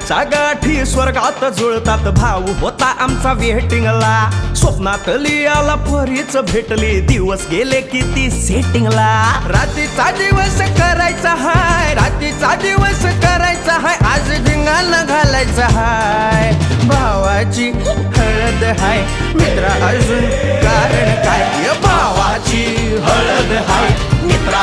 आईच्या गाठी स्वर्गात जुळतात, भाऊ होता आमचा वेटिंगला. स्वप्नात लियाला परीच भेटली, दिवस गेले किती सेटिंगला. रात्रीचा दिवस करायचा हाय, रात्रीचा दिवस करायचा हाय, आज धिंगाणा घालायचा हाय. भावाची हळद हाय मित्रा, अजून कारण काय? भावाची हळद हाय मित्रा,